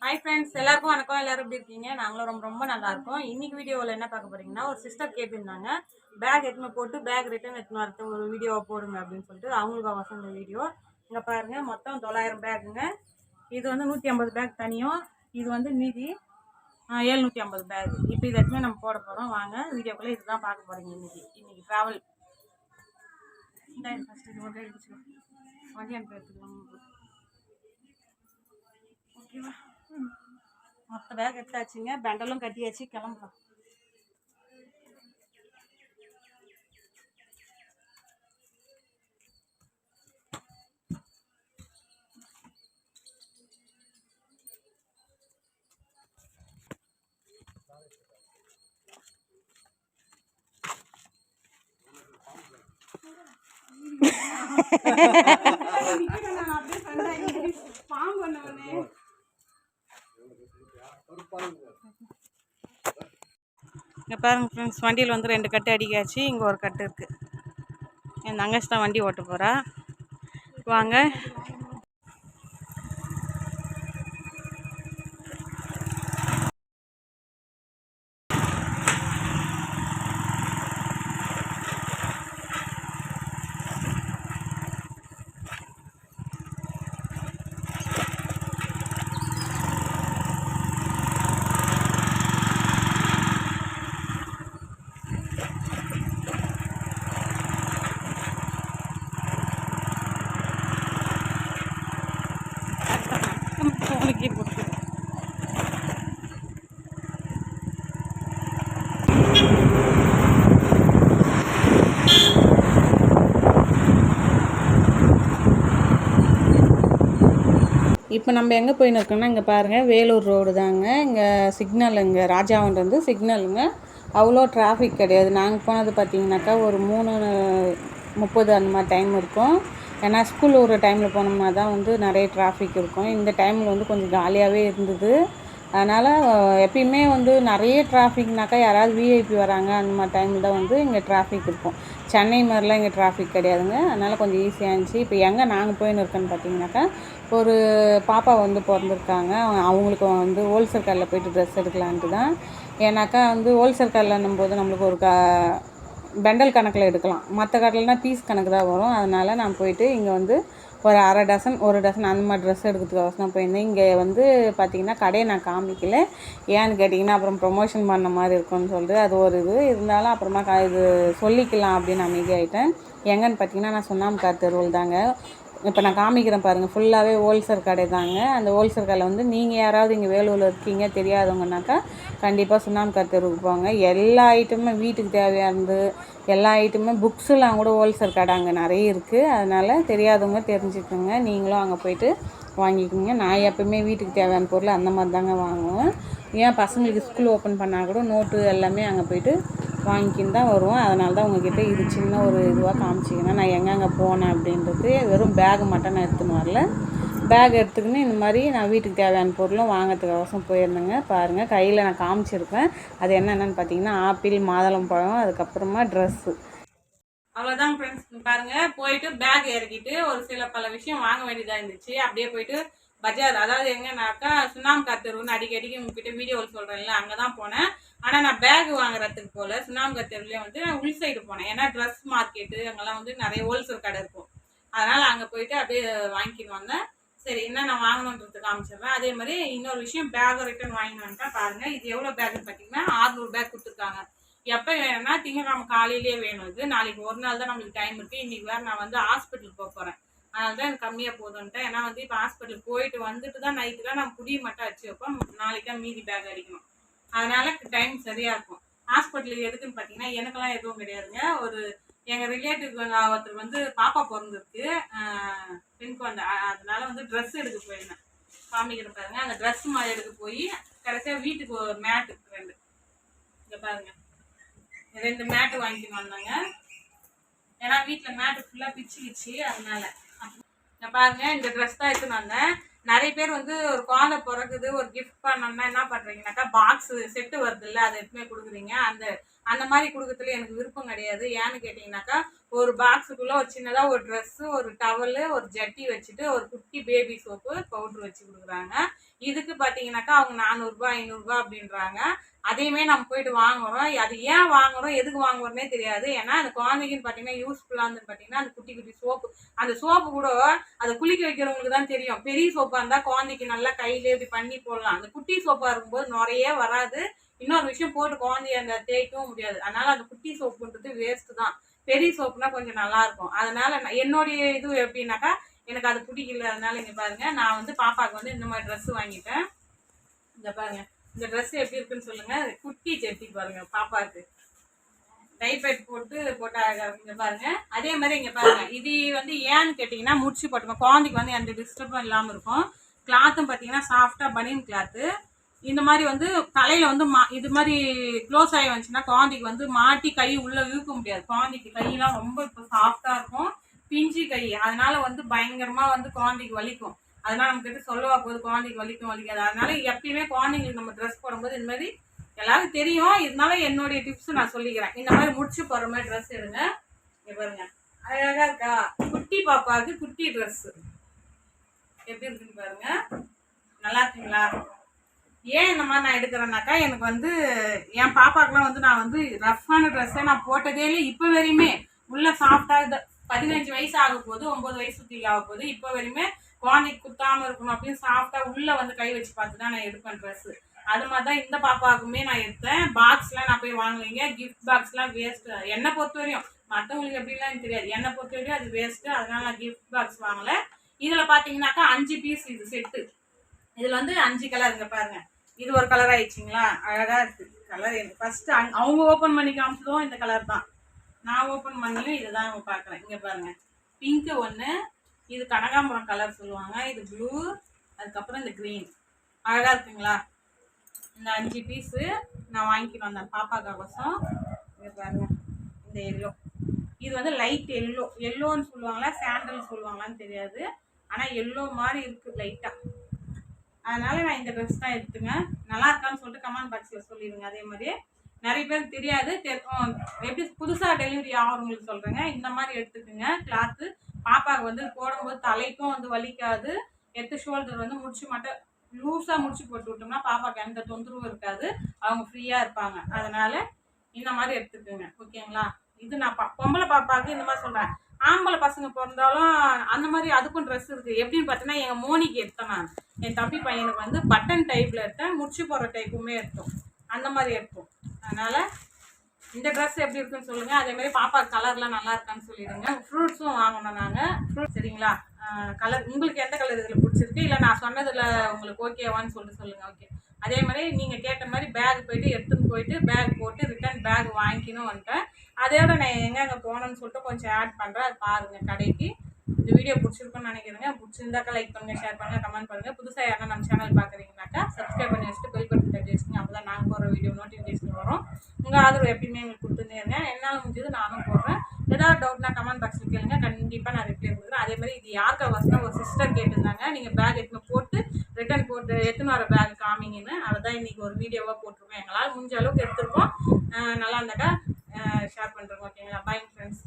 Hi friends, எல்லாருக்கும் வணக்கம். எல்லாரும் எப்படி இருக்கீங்க? நாங்களும் ரொம்ப ரொம்ப நல்லா இருக்கோம். இன்னைக்கு வீடியோவில் என்ன பார்க்க போறீங்கன்னா, ஒரு சிஸ்டர் கேட்டிருந்தாங்க பேக் எடுத்துன்னு போட்டு பேக் ரிட்டர்ன் எடுத்துன்னு வரது ஒரு வீடியோவை போடுங்க அப்படின்னு சொல்லிட்டு அவங்களுக்கு வசந்த வீடியோ. இங்கே பாருங்க, மொத்தம் 900 பேக்குங்க. இது வந்து 150 பேக் தனியும், இது வந்து மீதி 750 பேக். இப்போ இது எடுத்துமே நம்ம போட போகிறோம். வாங்க வீடியோக்குள்ளே இதுதான் பார்க்க போகிறீங்க. இன்னைக்கு ட்ராவல் ஃபஸ்ட்டு இது ஒரு வண்டி அனுப்பி எடுத்துக்கலாம். ஓகேவா? மொத்த பேக் எடுத்தாச்சுங்க. பெண்டலும் கட்டியாச்சு. கிளம்பலாம். இங்கே பாருங்க ஃப்ரெண்ட்ஸ், வண்டியில் வந்து 2 கட்டு அடிக்காச்சு. இங்கே ஒரு கட்டு இருக்குது. என் தங்கச்சி தான் வண்டி ஓட்ட போகிறா. வாங்க. இப்போ நம்ம எங்கே போயின்னு இருக்கோம்னா, இங்கே பாருங்கள், வேலூர் ரோடு தாங்க. இங்கே சிக்னல், இங்கே ராஜாவன்றது சிக்னலுங்க. அவ்வளோ டிராஃபிக் கிடையாது. நாங்கள் போனது பார்த்தீங்கன்னாக்கா ஒரு 3:30 அந்த மாதிரி டைம் இருக்கும். ஏன்னா ஸ்கூல் ஒரு டைமில் போனோம்னா தான் வந்து நிறைய டிராஃபிக் இருக்கும். இந்த டைமில் வந்து கொஞ்சம் காலியாகவே இருந்தது. அதனால் எப்பயுமே வந்து நிறைய டிராஃபிக்னாக்கா யாராவது விஐபி வராங்க அந்த மாதிரி டைமில் தான் வந்து இங்கே டிராஃபிக் இருக்கும். சென்னை மாதிரிலாம் இங்கே டிராஃபிக் கிடையாதுங்க. அதனால் கொஞ்சம் ஈஸியாக இருந்துச்சு. இப்போ எங்கே நாங்கள் போயின்னு இருக்கோன்னு பார்த்தீங்கன்னாக்கா, ஒரு பாப்பா வந்து பிறந்திருக்காங்க. அவங்களுக்கு வந்து ஹோல்சேல் கடையில் போய்ட்டு ட்ரெஸ் எடுக்கலான்ட்டு தான். ஏன்னாக்கா வந்து ஹோல்சேல் கடையில்னும் போது நம்மளுக்கு ஒரு பெண்டல் கணக்கில் எடுக்கலாம். மற்ற கடையில்னா பீஸ் கணக்கு தான் வரும். அதனால் நான் போயிட்டு இங்கே வந்து ஒரு அரை டசன், ஒரு டசன் அந்த மாதிரி ட்ரெஸ் எடுக்கிறதுக்கு தான் போயிருந்தேன். இங்கே வந்து பார்த்திங்கன்னா கடையை நான் காமிக்கல. ஏன்னு கேட்டிங்கன்னா அப்புறம் ப்ரொமோஷன் பண்ண மாதிரி இருக்கும்னு சொல்லிட்டு அது ஒரு இது இருந்தாலும் அப்புறமா இது சொல்லிக்கலாம் அப்படின்னு அமைதியாகிட்டேன். எங்கன்னு பார்த்தீங்கன்னா, நான் சுண்ணாம்புக்கார் தெருவில் தாங்க. இப்போ நான் காமிக்கிறேன் பாருங்கள், ஃபுல்லாகவே ஹோல்சேல் கடை தாங்க. அந்த ஹோல்சேல் கடையில் வந்து நீங்கள் யாராவது இங்கே வேலூரில் இருக்கீங்க தெரியாதவங்கனாக்கா கண்டிப்பாக சுண்ணாம்புக்கார் தெருவுக்கு போங்க. எல்லா ஐட்டமும் வீட்டுக்கு தேவையானது, எல்லா ஐட்டமும் புக்ஸுலாம் கூட ஹோல்சேல் கடை அங்கே நிறைய இருக்குது. அதனால் தெரியாதவங்க தெரிஞ்சுக்கோங்க, நீங்களும் அங்கே போய்ட்டு வாங்கிக்கோங்க. நான் எப்போவுமே வீட்டுக்கு தேவையான பொருள் அந்த மாதிரி தாங்க வாங்குவேன். ஏன் பசங்களுக்கு ஸ்கூல் ஓப்பன் பண்ணால் கூட நோட்டு எல்லாமே அங்கே போய்ட்டு வாங்கிக்கின்னு தான் வருவோம். அதனால தான் உங்கள்கிட்ட இது சின்ன ஒரு இதுவாக காமிச்சிக்கிறேன். நான் எங்கெங்கே போனேன் அப்படின்றது. வெறும் பேக் மட்டும் நான் எடுத்துன்னு வரல. பேக் எடுத்துக்கின்னு இந்த மாதிரி நான் வீட்டுக்கு தேவையான பொருளும் வாங்கிறதுக்கு அவசியம் போயிருந்தேங்க. பாருங்கள், கையில் நான் காமிச்சிருப்பேன். அது என்னென்னு பார்த்தீங்கன்னா ஆப்பிள், மாதுளம் பழம், அதுக்கப்புறமா ட்ரெஸ்ஸு. அவ்வளோதான் ஃப்ரெண்ட்ஸ். பாருங்கள், போயிட்டு பேக் இறக்கிட்டு ஒரு சில பல விஷயம் வாங்க வேண்டியதாக இருந்துச்சு. அப்படியே போயிட்டு பஜார், அதாவது எங்கன்னாக்கா சுண்ணாம்புக்கார் தெருவுன்னு அடிக்கடிக்கு உங்ககிட்ட வீடியோவில் சொல்கிறேன்ல, அங்கே தான் போனேன். ஆனால் நான் பேக் வாங்குறதுக்கு போல் சுண்ணாம்புக்கார் தெருவுலேயே வந்து நான் உள் சைடு போனேன். ஏன்னா ட்ரெஸ் மார்க்கெட்டு அங்கெல்லாம் வந்து நிறைய ஹோல்சேல் கடை இருக்கும். அதனால் அங்கே போயிட்டு அப்படியே வாங்கிக்கின்னு வந்தேன். சரி, என்ன நான் வாங்கணுன்றது காமிச்சிடுறேன். அதே மாதிரி இன்னொரு விஷயம், பேக் ரிட்டர்ன் வாங்கிட்டு வந்துட்டேன். பாருங்கள், இது எவ்வளோ பேக்குன்னு பார்த்தீங்கன்னா 600 பேக் கொடுத்துருக்காங்க. எப்போ வேணும்னா திங்கக்கிழமை காலையிலேயே வேணும். இது நாளைக்கு ஒரு நாள் தான் நம்மளுக்கு டைம் இருக்குது. இன்றைக்கி வேறு நான் வந்து ஹாஸ்பிட்டலுக்கு போக போகிறேன். அதனால தான் எனக்கு கம்மியாக போதுன்ட்டேன். ஏன்னா வந்து இப்போ ஹாஸ்பிட்டலுக்கு போயிட்டு வந்துட்டு தான் நைட்டுலாம் நான் புடியை மட்டும் வச்சு வைப்போம். நாளைக்கு தான் மீதி பேக் அடிக்கணும். அதனால் டைம் சரியாக இருக்கும். ஹாஸ்பிட்டலுக்கு எதுக்குன்னு பார்த்தீங்கன்னா எனக்கெல்லாம் எதுவும் கிடையாதுங்க. ஒரு எங்கள் ரிலேட்டிவ் ஒருத்தர் வந்து பாப்பா பிறந்திருக்கு, பெண் குழந்தை. அதனால வந்து ட்ரெஸ் எடுக்க போயிருந்தேன். காமிக்கிற பாருங்க, அந்த ட்ரெஸ் மாதிரி எடுக்க போய் கடைசியாக வீட்டுக்கு ஒரு மேட்டு 2 இங்கே பாருங்க 2 மேட்டு வாங்கிட்டு வந்தாங்க. ஏன்னா வீட்டில் மேட்டு ஃபுல்லாக பிச்சுக்கிச்சு. அதனால இங்கே பாருங்க, இந்த ட்ரெஸ் தான் எடுத்துன்னு வந்தேன். நிறைய பேர் வந்து ஒரு குழந்தை பிறகுது, ஒரு கிஃப்ட் பண்ணோம்னா என்ன பண்ணுறீங்கனாக்கா பாக்ஸு செட்டு வருது இல்லை, அதை எடுத்துமே கொடுக்குறீங்க. அந்த மாதிரி கொடுக்கறதுல எனக்கு விருப்பம் கிடையாது. ஏன்னு கேட்டிங்கனாக்கா ஒரு பாக்ஸுக்குள்ளே ஒரு சின்னதாக ஒரு ட்ரெஸ்ஸு, ஒரு டவலு, ஒரு ஜட்டி வச்சுட்டு ஒரு குட்டி பேபி சோப்பு பவுட்ரு வச்சு கொடுக்குறாங்க. இதுக்கு பார்த்தீங்கன்னாக்கா அவங்க 400 500 அப்படின்றாங்க. அதையுமே நம்ம போயிட்டு வாங்குறோம். அது ஏன் வாங்குறோம், எதுக்கு வாங்குறோன்னே தெரியாது. ஏன்னா அந்த குழந்தைக்குன்னு பார்த்தீங்கன்னா யூஸ்ஃபுல்லாக இருந்து பார்த்தீங்கன்னா அந்த குட்டி குட்டி சோப்பு, அந்த சோப்பு கூட அதை குளிக்க வைக்கிறவங்களுக்கு தான் தெரியும். பெரிய சோப்பாக இருந்தால் குழந்தைக்கு நல்லா கையிலே இப்படி பண்ணி போடலாம். அந்த குட்டி சோப்பாக இருக்கும்போது நிறைய வராது. இன்னொரு விஷயம் போட்டு குழந்தைய அந்த தேய்க்கவும் முடியாது. அதனால அந்த குட்டி சோப்புன்றது வேஸ்ட்டு தான். பெரிய சோப்புனா கொஞ்சம் நல்லா இருக்கும். அதனால என்னுடைய இது எப்படின்னாக்கா எனக்கு அது பிடிக்கல. அதனால இங்கே பாருங்க, நான் வந்து பாப்பாவுக்கு வந்து இந்த மாதிரி ட்ரெஸ் வாங்கிட்டேன். இந்த பாருங்க, இந்த ட்ரெஸ் எப்படி இருக்குன்னு சொல்லுங்க. குட்டி ஜட்டி பாருங்க, பாப்பாவுக்கு டைப்பைட் போட்டு இங்கே பாருங்க. அதே மாதிரி இங்கே பாருங்க, இது வந்து ஏன்னு கேட்டிங்கன்னா முடிச்சு போட்டுக்கோங்க. குழந்தைக்கு வந்து எந்த டிஸ்டர்பும் இல்லாமல் இருக்கும். கிளாத்தும் பார்த்தீங்கன்னா சாஃப்டாக பனியன் கிளாத்து. இந்த மாதிரி வந்து தலையில் வந்து இது மாதிரி க்ளோஸ் ஆகி வந்துச்சுன்னா குழந்தைக்கு வந்து மாட்டி கை உள்ளே இழுக்க முடியாது. குழந்தைக்கு கையெல்லாம் ரொம்ப இப்போ சாஃப்டாக இருக்கும், பிஞ்சு கை. அதனால வந்து பயங்கரமாக வந்து குழந்தைக்கு வலிக்கும். அதனால நம்ம கிட்ட சொல்லவா போகுது குழந்தைக்கு வலிக்காது. அதனால எப்பயுமே குழந்தைங்களுக்கு நம்ம ட்ரெஸ் போடும்போது இந்த மாதிரி எல்லாருக்கும் தெரியும், இருந்தாலும் என்னுடைய டிப்ஸ் நான் சொல்லிக்கிறேன். இந்த மாதிரி முடிச்சு போடுற மாதிரி ட்ரெஸ் எடுங்க. இங்கே பாருங்க, அழகாக இருக்கா? குட்டி பாப்பாவுக்கு குட்டி ட்ரெஸ்ஸு எப்படி இருக்குன்னு பாருங்க. நல்லா இருக்குங்களா? ஏன் இந்த மாதிரி நான் எடுக்கிறேன்னாக்கா, எனக்கு வந்து என் பாப்பாக்கெலாம் வந்து நான் வந்து ரஃப்பான ட்ரெஸ்ஸை நான் போட்டதே இல்லை இப்போ வரையுமே. உள்ள சாஃப்டாக 15 வயசு ஆக போகுது, 9 வயசு சுற்றி ஆக போகுது. இப்போ வரையுமே குழந்தைக்கு குத்தாமல் இருக்கணும் அப்படின்னு சாஃப்டாக உள்ளே வந்து கை வச்சு பார்த்து தான் நான் எடுப்பேன் ட்ரெஸ்ஸு. அது மாதிரி தான் இந்த பாப்பாவுக்குமே நான் எடுத்தேன். பாக்ஸ்லாம் நான் போய் வாங்கலைங்க. கிஃப்ட் பாக்ஸ்லாம் வேஸ்ட்டு என்னை பொறுத்த வரையும். மற்றவங்களுக்கு எப்படிலாம் எனக்கு தெரியாது. என்னை பொறுத்த வரையும் அது வேஸ்ட்டு. அதனால நான் கிஃப்ட் பாக்ஸ் வாங்கலை. இதில் பார்த்தீங்கன்னாக்கா 5 பீஸ் இது செட்டு. இதில் வந்து 5 கலர். இங்கே பாருங்கள், இது ஒரு கலர் ஆயிடுச்சிங்களா? அழகாக இருக்குது கலர். எனக்கு ஃபஸ்ட்டு அவங்க ஓப்பன் பண்ணி காமிச்சதும் இந்த கலர் தான். நான் ஓப்பன் பண்ணியும் இதை தான் பார்க்குறேன். இங்கே பாருங்கள், பிங்க்கு ஒன்று, இது கனகாம்பரம் கலர் சொல்லுவாங்க, இது ப்ளூ, அதுக்கப்புறம் இந்த க்ரீன். அழகாக இருக்குங்களா? இந்த 5 பீஸு நான் வாங்கிட்டு வந்தேன் பாப்பாக்காகோசம். இங்கே பாருங்கள், இந்த எல்லோ, இது வந்து லைட் எல்லோன்னு சொல்லுவாங்களா சாண்டல் சொல்லுவாங்களான்னு தெரியாது. ஆனால் எல்லோ மாதிரி இருக்குது லைட்டாக. அதனால் நான் இந்த ட்ரெஸ் தான் எடுத்துங்க. நல்லா இருக்கான்னு சொல்லிட்டு கமெண்ட் பாக்ஸில் சொல்லிடுங்க. அதே மாதிரி நிறைய பேருக்கு தெரியாது, எப்படி புதுசாக டெலிவரி ஆகிறவங்களுக்கு சொல்கிறேங்க, இந்த மாதிரி எடுத்துக்குங்க கிளாத்து. பாப்பாவுக்கு வந்து போடும்போது தலைக்கும் வந்து வலிக்காது. ஷோல்டர் வந்து முடிச்சு மட்டும் லூஸாக முடிச்சு போட்டு விட்டோம்னா பாப்பாவுக்கு எந்த தொந்தரவும் இருக்காது, அவங்க ஃப்ரீயாக இருப்பாங்க. அதனால் இந்த மாதிரி எடுத்துக்குங்க, ஓகேங்களா? இது நான் பொம்பளை பாப்பாவுக்கு இந்த மாதிரி சொல்கிறேன். ஆம்பளை பசங்க பிறந்தாலும் அந்த மாதிரி அதுக்கும் ட்ரெஸ் இருக்குது. எப்படின்னு பார்த்தீங்கன்னா எங்கள் மோனிக்கு எடுத்தேன் நான். என் தம்பி பையனுக்கு வந்து பட்டன் டைப்பில் எடுத்தேன், முடிச்சு போடுற டைப்புமே எடுத்தோம். அந்த மாதிரி எடுத்தோம். அதனால் இந்த ட்ரெஸ் எப்படி இருக்குன்னு சொல்லுங்கள். அதேமாதிரி பாப்பா கலர்லாம் நல்லா இருக்கான்னு சொல்லிடுங்க. ஃப்ரூட்ஸும் வாங்கணும் நாங்கள். ஃப்ரூட்ஸ் சரிங்களா? கலர் உங்களுக்கு எந்த கலர் இதில் பிடிச்சிருக்கு, இல்லை நான் சொன்னதில் உங்களுக்கு ஓகேவான்னு சொல்லுங்கள். ஓகே. அதே மாதிரி நீங்கள் கேட்ட மாதிரி பேக் போய்ட்டு எடுத்துன்னு போயிட்டு பேக் போட்டு ரிட்டன் பேக் வாங்கிக்கணும் வந்துட்டேன். அதோட நான் எங்கே போனேன்னு சொல்லிட்டு கொஞ்சம் ஆட் பண்ணுறேன், அது பாருங்கள் கடைக்கு. இந்த வீடியோ பிடிச்சிருக்குன்னு நினைக்கிறேங்க. பிடிச்சிருந்தாக்கா லைக் பண்ணுங்கள், ஷேர் பண்ணுங்கள், கமெண்ட் பண்ணுங்கள். புதுசாக யாரும் நம்ம சேனல் பார்க்குறீங்கனாக்கா சப்ஸ்கிரைப் பண்ணி வச்சுட்டு பெல் பட்டன் தட்டி வச்சுக்கோங்க. அப்போ தான் நாங்கள் போகிற வீடியோ நோட்டிஃபிகேஷன் வரும். உங்கள் ஆதரவு எப்பயுமே எங்களுக்கு கொடுத்துட்டே இருங்க. என்னால் முடிஞ்சது நானும் போடுறேன். ஏதாவது டவுட்னா கமெண்ட் பாக்ஸில் கேளுங்க, கண்டிப்பாக நான் ரிப்ளை கொடுக்குறேன். அதே மாதிரி இது யாருக்கா வசனம் ஒரு சிஸ்டர் கேட்டிருந்தாங்க, நீங்கள் பேக் எடுத்துன்னு போட்டு ரிட்டன் போட்டு எடுத்துன்னு வர பேக் காமிங்கன்னு. அதை தான் இன்றைக்கி ஒரு வீடியோவாக போட்டிருக்கோம். எங்களால் முடிஞ்ச அளவுக்கு எடுத்துருக்கோம். நல்லா இருந்தாக்கா ஷேர் பண்ணுறோம், ஓகேங்களா? Bye friends.